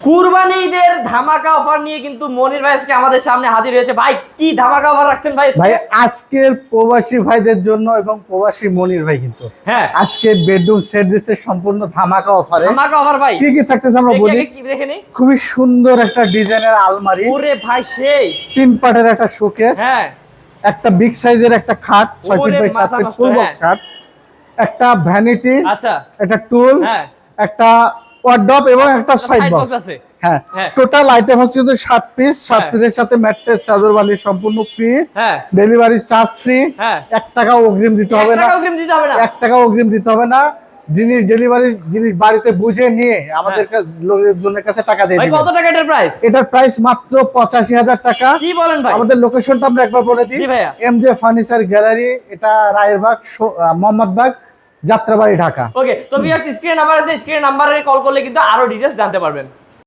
কুরবানি ঈদের ধামাকা অফার নিয়ে কিন্তু মনির ভাই আজকে আমাদের সামনে হাজির হয়েছে। ভাই কি ধামাকা অফার রাখছেন ভাই? ভাই আজকের প্রবাসী ভাইদের জন্য এবং প্রবাসী মনির ভাই কিন্তু হ্যাঁ আজকে বেডরুম সেট দিচ্ছে সম্পূর্ণ ধামাকা অফারে। ধামাকা অফার ভাই, কি কি থাকতেছে আমরা বলি। দেখে নি। খুবই সুন্দর একটা ডিজাইনের আলমারি, ওরে ভাই সেই 3 পার্টের একটা শোকেস, হ্যাঁ একটা বিগ সাইজের একটা খাট 6 feet by 7 feet full box খাট, একটা ভ্যানিটি, আচ্ছা একটা টুল, হ্যাঁ একটা ওয়ার্ডরোব এবং একটা সাইড বক্স আছে। হ্যাঁ হ্যাঁ। টোটাল আইটেম হচ্ছে কিন্তু 7 পিস। 7 হ্যাঁ। পিসের সাথে ম্যাট্রেস চাদর বালিশ সম্পূর্ণ ফ্রি, হ্যাঁ ডেলিভারি চার্জ ফ্রি, হ্যাঁ 1 টাকা অগ্রিম দিতে হবে না। 1 টাকা অগ্রিম দিতে হবে না। 1 টাকা অগ্রিম দিতে হবে না। জিনিস ডেলিভারি জিনিস বাড়িতে বুঝে নিয়ে আমাদের লোকজনের কাছে টাকা দিয়ে ভাই দিবেন। কত টাকা এটার প্রাইস? এটার প্রাইস মাত্র 85,000 টাকা। কি বলেন ভাই? আমাদের লোকেশনটা আমরা একবার বলে দিই। জি ভাইয়া। এমজে ফার্নিচার গ্যালারি, এটা রায়েরবাগ মোহাম্মদবাগ যাত্রাবাড়ি ঢাকা। ওকে, তো ভিউয়ার্স স্ক্রিন নাম্বার আছে, স্ক্রিন নাম্বারে কল করলে কিন্তু আরো ডিটেইলস জানতে পারবেন।